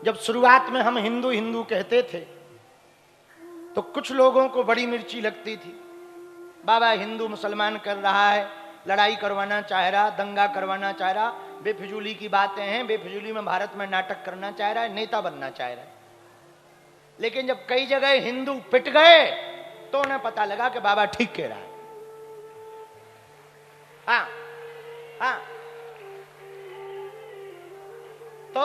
जब शुरुआत में हम हिंदू हिंदू कहते थे तो कुछ लोगों को बड़ी मिर्ची लगती थी। बाबा हिंदू मुसलमान कर रहा है, लड़ाई करवाना चाह रहा, दंगा करवाना चाह रहा, बेफिजूली की बातें हैं, बेफिजूली में भारत में नाटक करना चाह रहा है, नेता बनना चाह रहा है। लेकिन जब कई जगह हिंदू पिट गए तो उन्हें पता लगा कि बाबा ठीक कह रहा है। हाँ हाँ, तो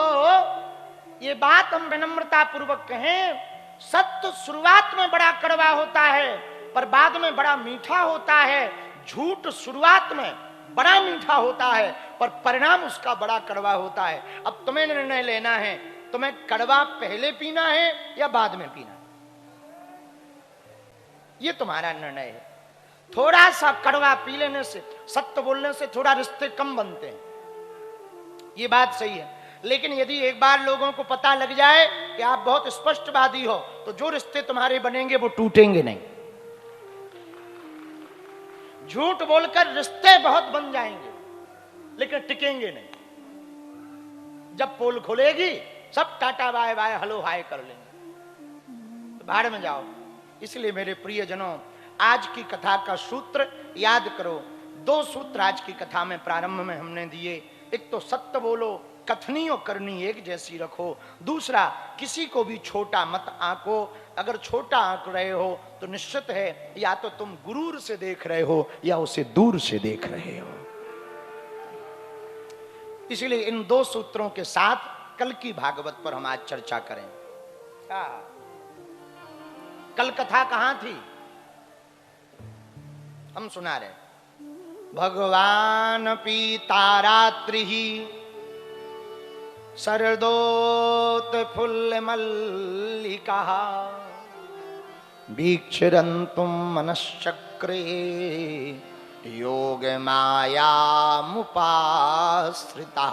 ये बात हम विनम्रता पूर्वक कहें, सत्य शुरुआत में बड़ा कड़वा होता है पर बाद में बड़ा मीठा होता है। झूठ शुरुआत में बड़ा मीठा होता है पर परिणाम उसका बड़ा कड़वा होता है। अब तुम्हें निर्णय लेना है, तुम्हें कड़वा पहले पीना है या बाद में पीना है, ये तुम्हारा निर्णय है। थोड़ा सा कड़वा पी लेने से, सत्य बोलने से थोड़ा रिश्ते कम बनते हैं, ये बात सही है। लेकिन यदि एक बार लोगों को पता लग जाए कि आप बहुत स्पष्टवादी हो तो जो रिश्ते तुम्हारे बनेंगे वो टूटेंगे नहीं। झूठ बोलकर रिश्ते बहुत बन जाएंगे लेकिन टिकेंगे नहीं। जब पोल खुलेगी सब tata bye bye hello hi कर लेंगे, तो भाड़ में जाओ। इसलिए मेरे प्रियजनों, आज की कथा का सूत्र याद करो। 2 सूत्र आज की कथा में प्रारंभ में हमने दिए। एक तो सत्य बोलो, कथनी और करनी एक जैसी रखो। दूसरा, किसी को भी छोटा मत आंको। अगर छोटा आंक रहे हो तो निश्चित है या तो तुम गुरूर से देख रहे हो या उसे दूर से देख रहे हो। इसलिए इन 2 सूत्रों के साथ कल की भागवत पर हम आज चर्चा करें। कल कथा कहां थी? हम सुना रहे, भगवान पीता रात्रि ही शरदोत फुल्ल मल्लिका वीक्षरन्तुम मनश्चक्रे योग माया मुपाश्रिता।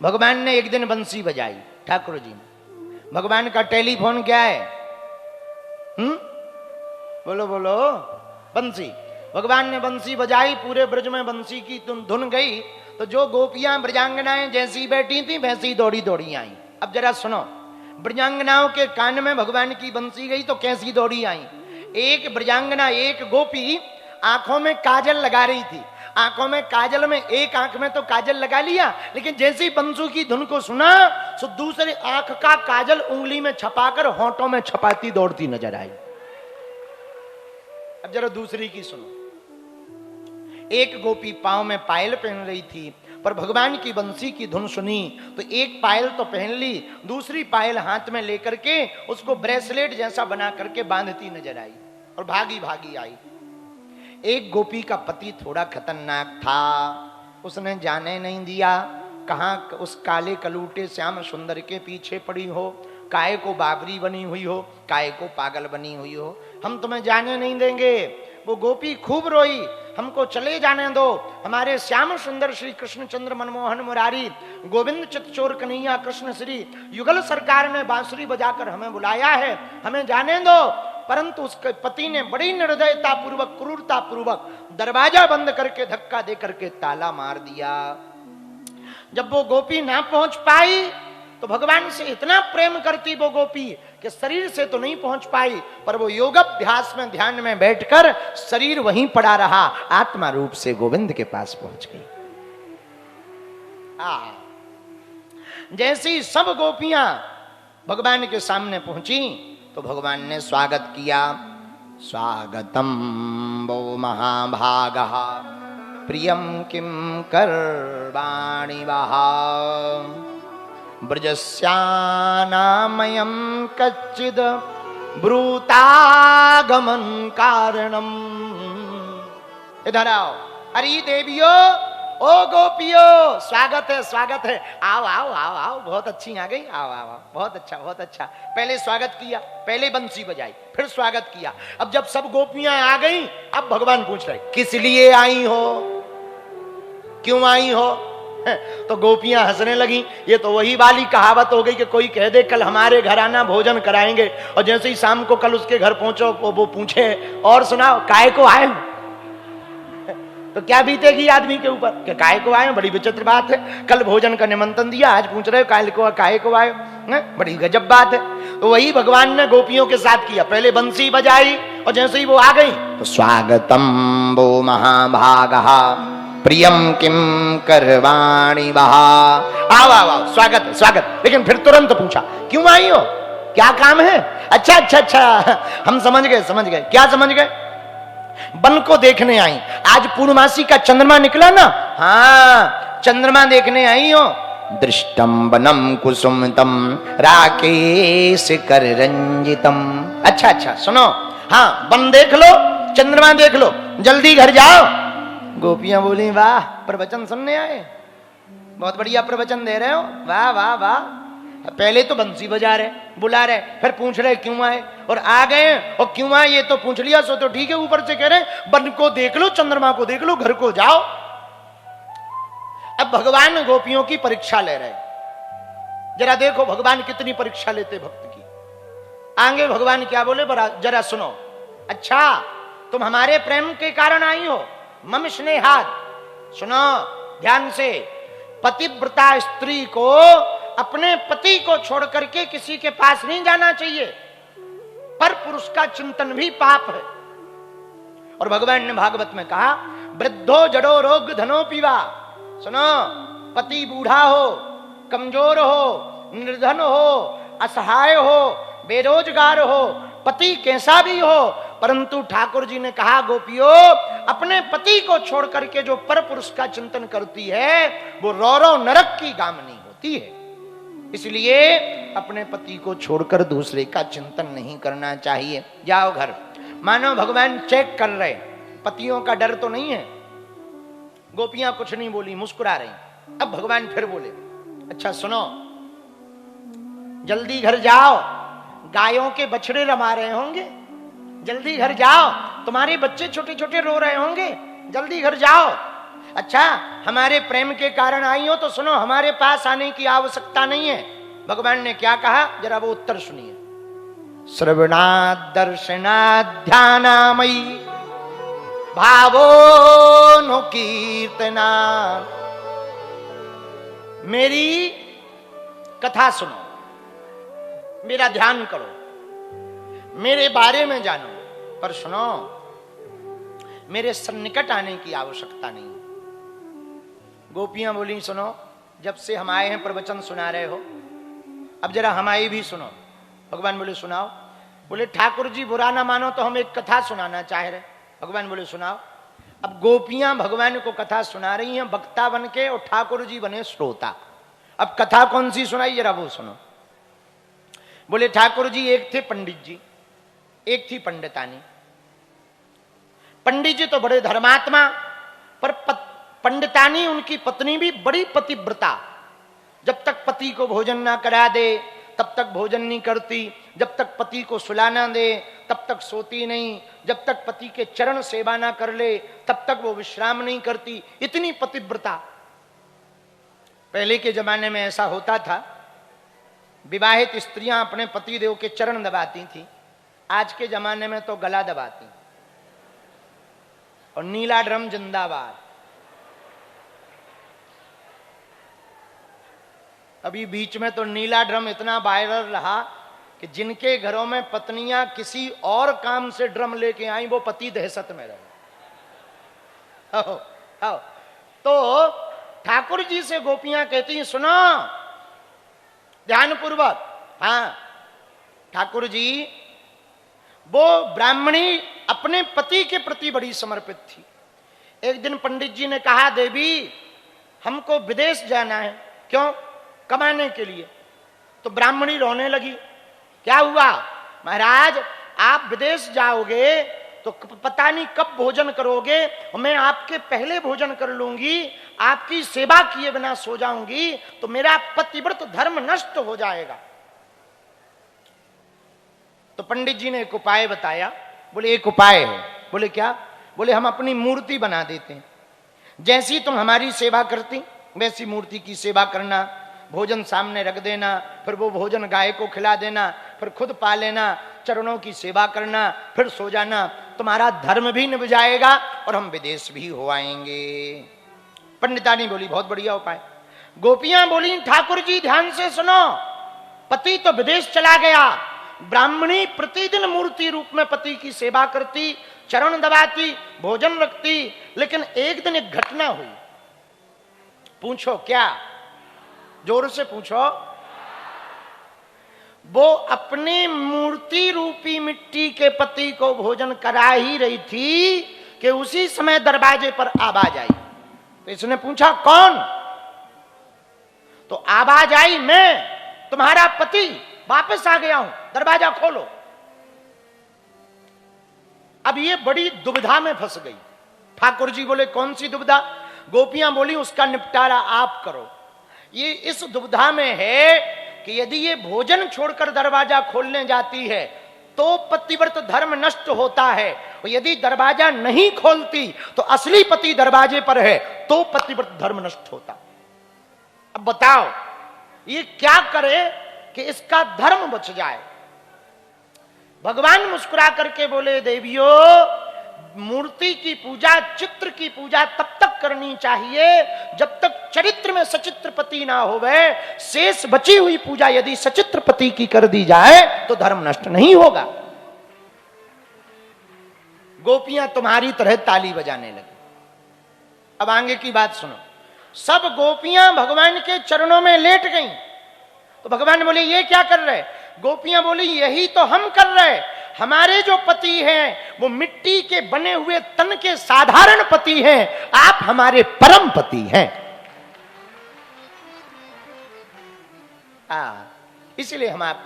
भगवान ने एक दिन बंसी बजाई, ठाकुर जी ने। भगवान का टेलीफोन क्या है? बोलो बोलो, बंसी। भगवान ने बंसी बजाई, पूरे ब्रज में बंसी की धुन गई। तो जो गोपियां ब्रजांगनाएं जैसी बैठी थी वैसी दौड़ी दौड़ी आई। अब जरा सुनो, ब्रजांगनाओं के कान में भगवान की बंसी गई तो कैसी दौड़ी आई। एक ब्रजांगना, एक गोपी आंखों में काजल लगा रही थी। आंखों में काजल में, एक आंख में तो काजल लगा लिया, लेकिन जैसे ही बंसू की धुन को सुना तो दूसरे आंख का काजल उंगली में छपाकर होंठों में छपाती दौड़ती नजर आई। अब जरा दूसरी की सुनो। एक गोपी पांव में पायल पहन रही थी, पर भगवान की बंसी की धुन सुनी तो एक पायल तो पहन ली, दूसरी पायल हाथ में लेकर के उसको ब्रेसलेट जैसा बना करके बांधती नजर आई और भागी भागी आई। एक गोपी का पति थोड़ा खतरनाक था, उसने जाने नहीं दिया कहां उस काले कलूटे श्याम सुंदर के पीछे पड़ी हो, काय को बाबरी बनी हुई हो, काय को पागल बनी हुई हो, हम तुम्हें जाने नहीं देंगे। वो गोपी खूब रोई, हमको चले जाने दो, हमारे श्याम सुंदर श्री कृष्णचंद्र मनमोहन मुरारी गोविंद चित चोर कन्हैया कृष्ण श्री युगल सरकार ने बांसुरी बजाकर हमें बुलाया है, हमें जाने दो। परंतु उसके पति ने बड़ी निर्दयता पूर्वक, क्रूरता पूर्वक दरवाजा बंद करके धक्का दे करके ताला मार दिया। जब वो गोपी ना पहुंच पाई तो भगवान से इतना प्रेम करती वो गोपी कि शरीर से तो नहीं पहुंच पाई, पर वो योगाभ्यास में ध्यान में बैठकर शरीर वहीं पड़ा रहा, आत्मा रूप से गोविंद के पास पहुंच गई। जैसी सब गोपियां भगवान के सामने पहुंची तो भगवान ने स्वागत किया। स्वागतम वो महाभागः प्रियम किम करवाणि वहा ब्रजस्यानामयं कच्चिद ब्रूतागमन कारणम। इधर आओ, अरे देवियो, ओ गोपियो, स्वागत है स्वागत है, आओ आओ आओ आओ, बहुत अच्छी आ गई, आओ आओ, बहुत अच्छा बहुत अच्छा। पहले स्वागत किया, पहले बंसी बजाई, फिर स्वागत किया। अब जब सब गोपियां आ गई, अब भगवान पूछ रहे किस लिए आई हो, क्यों आई हो? तो गोपियां हंसने लगी। ये तो वही वाली कहावत हो गई कि कोई कह दे कल हमारे घर आना भोजन कराएंगे, और जैसे ही शाम को कल उसके घर पहुंचो वो पूछे और सुनाओ काय को आए हो। तो क्या बीतेगी आदमी के ऊपर कि काहे को आए? बड़ी विचित्र बात है। कल भोजन का निमंत्रण दिया, आज पूछ रहे हो काहे को आए? बड़ी गजब बात है। तो वही भगवान ने गोपियों के साथ किया। पहले बंसी बजाई और जैसे ही वो आ गई तो स्वागतम वो महाभागा प्रियम किम करवाणी बहा। आओ आओ आओ, स्वागत है स्वागत। लेकिन फिर तुरंत पूछा क्यों आई हो, क्या काम है? अच्छा अच्छा अच्छा, हम समझ गए। क्या समझ गए? वन को देखने आई। आज पूर्णमासी का चंद्रमा निकला ना, हाँ चंद्रमा देखने आई हो। दृष्टम वनम कुसुमतम राकेश कर रंजितम। अच्छा अच्छा सुनो, हाँ वन देख लो, चंद्रमा देख लो, जल्दी घर जाओ। गोपियां बोली वाह, प्रवचन सुनने आए, बहुत बढ़िया प्रवचन दे रहे हो, वाह वाह वाह। पहले तो बंसी बजा रहे, बुला रहे, फिर पूछ रहे क्यों आए, और आ गए और क्यों आए ये तो पूछ लिया सो तो ठीक है। ऊपर से कह रहे वन को देख लो, चंद्रमा को देख लो, घर को जाओ। अब भगवान गोपियों की परीक्षा ले रहे। जरा देखो भगवान कितनी परीक्षा लेते भक्त की। आगे भगवान क्या बोले जरा सुनो। अच्छा तुम हमारे प्रेम के कारण आई हो, मम स्नेहात। सुनो ध्यान से, पतिव्रता स्त्री को अपने पति को छोड़ करके किसी के पास नहीं जाना चाहिए, पर पुरुष का चिंतन भी पाप है। और भगवान ने भागवत में कहा वृद्धो जड़ो रोग धनो पीवा। सुनो, पति बूढ़ा हो, कमजोर हो, निर्धन हो, असहाय हो, बेरोजगार हो, पति कैसा भी हो, परंतु ठाकुर जी ने कहा गोपियों अपने पति को छोड़ करके जो पर पुरुष का चिंतन करती है वो रौरव नरक की गामनी होती है। इसलिए अपने पति को छोड़कर दूसरे का चिंतन नहीं करना चाहिए। जाओ घर। मानो भगवान चेक कर रहे, पतियों का डर तो नहीं है। गोपियां कुछ नहीं बोली, मुस्कुरा रही। अब भगवान फिर बोले अच्छा सुनो, जल्दी घर जाओ, गायों के बछड़े रमा रहे होंगे, जल्दी घर जाओ, तुम्हारे बच्चे छोटे छोटे रो रहे होंगे, जल्दी घर जाओ। अच्छा हमारे प्रेम के कारण आई हो तो सुनो, हमारे पास आने की आवश्यकता नहीं है। भगवान ने क्या कहा जरा वो उत्तर सुनिए। श्रवणात् दर्शनात् ध्यानामयी भावो कीर्तना। मेरी कथा सुनो, मेरा ध्यान करो, मेरे बारे में जानो, पर सुनो मेरे सन्निकट आने की आवश्यकता नहीं। गोपियां बोली सुनो, जब से हम आए हैं प्रवचन सुना रहे हो, अब जरा हमारी भी सुनो। भगवान बोले सुनाओ। बोले ठाकुर जी बुरा ना मानो तो हम एक कथा सुनाना चाह रहे। भगवान बोले सुनाओ। अब गोपियां भगवान को कथा सुना रही हैं वक्ता बन के, और ठाकुर जी बने श्रोता। अब कथा कौन सी सुनाई जरा वो सुनो। बोले ठाकुर जी एक थे पंडित जी, एक थी पंडितानी। पंडित जी तो बड़े धर्मात्मा, पर पंडितानी उनकी पत्नी भी बड़ी पतिव्रता। जब तक पति को भोजन ना करा दे तब तक भोजन नहीं करती, जब तक पति को सुलाना दे तब तक सोती नहीं, जब तक पति के चरण सेवा ना कर ले तब तक वो विश्राम नहीं करती। इतनी पतिव्रता। पहले के जमाने में ऐसा होता था, विवाहित स्त्रियां अपने पति देव के चरण दबाती थी। आज के जमाने में तो गला दबाती। और नीला ड्रम जिंदाबाद। अभी बीच में तो नीला ड्रम इतना वायरल रहा कि जिनके घरों में पत्नियां किसी और काम से ड्रम लेके आई वो पति दहशत में रहे। तो ठाकुर जी से गोपियां कहती हैं सुनो ध्यान पूर्वक। हाँ ठाकुर जी, वो ब्राह्मणी अपने पति के प्रति बड़ी समर्पित थी। एक दिन पंडित जी ने कहा देवी हमको विदेश जाना है। क्यों? कमाने के लिए। तो ब्राह्मणी रोने लगी। क्या हुआ? महाराज आप विदेश जाओगे तो पता नहीं कब भोजन करोगे, मैं आपके पहले भोजन कर लूंगी, आपकी सेवा किए बिना सो जाऊंगी तो मेरा पतिव्रत धर्म नष्ट हो जाएगा। तो पंडित जी ने एक उपाय बताया। बोले एक उपाय है। बोले क्या? बोले हम अपनी मूर्ति बना देते हैं, जैसी तुम हमारी सेवा करती वैसी मूर्ति की सेवा करना, भोजन सामने रख देना, फिर वो भोजन गाय को खिला देना, फिर खुद पा लेना, चरणों की सेवा करना, फिर सो जाना, तुम्हारा धर्म भी निभ जाएगा और हम विदेश भी हो आएंगे। पंडितानी बोली बहुत बढ़िया उपाय। गोपियां बोली ठाकुर जी ध्यान से सुनो, पति तो विदेश चला गया, ब्राह्मणी प्रतिदिन मूर्ति रूप में पति की सेवा करती, चरण दबाती, भोजन रखती, लेकिन एक दिन एक घटना हुई। पूछो क्या? जोर से पूछो। वो अपने मूर्ति रूपी मिट्टी के पति को भोजन करा ही रही थी कि उसी समय दरवाजे पर आवाज आई। तो इसने पूछा कौन? तो आवाज आई मैं तुम्हारा पति वापस आ गया हूं, दरवाजा खोलो। अब ये बड़ी दुविधा में फंस गई। ठाकुर जी बोले कौन सी दुविधा? गोपियां बोली उसका निपटारा आप करो। ये इस दुविधा में है कि यदि ये भोजन छोड़कर दरवाजा खोलने जाती है तो पतिव्रत धर्म नष्ट होता है, और यदि दरवाजा नहीं खोलती तो असली पति दरवाजे पर है तो पतिव्रत धर्म नष्ट होता। अब बताओ ये क्या करे कि इसका धर्म बच जाए? भगवान मुस्कुरा करके बोले देवियों, मूर्ति की पूजा, चित्र की पूजा तब तक करनी चाहिए जब तक चरित्र में सचित्र पति ना होवे। शेष बची हुई पूजा यदि सचित्र पति की कर दी जाए तो धर्म नष्ट नहीं होगा। गोपियां तुम्हारी तरह ताली बजाने लगी। अब आगे की बात सुनो। सब गोपियां भगवान के चरणों में लेट गईं। तो भगवान बोले ये क्या कर रहे? गोपियां बोली यही तो हम कर रहे। हमारे जो पति हैं वो मिट्टी के बने हुए तन के साधारण पति हैं, आप हमारे परम पति हैं। इसलिए हम आप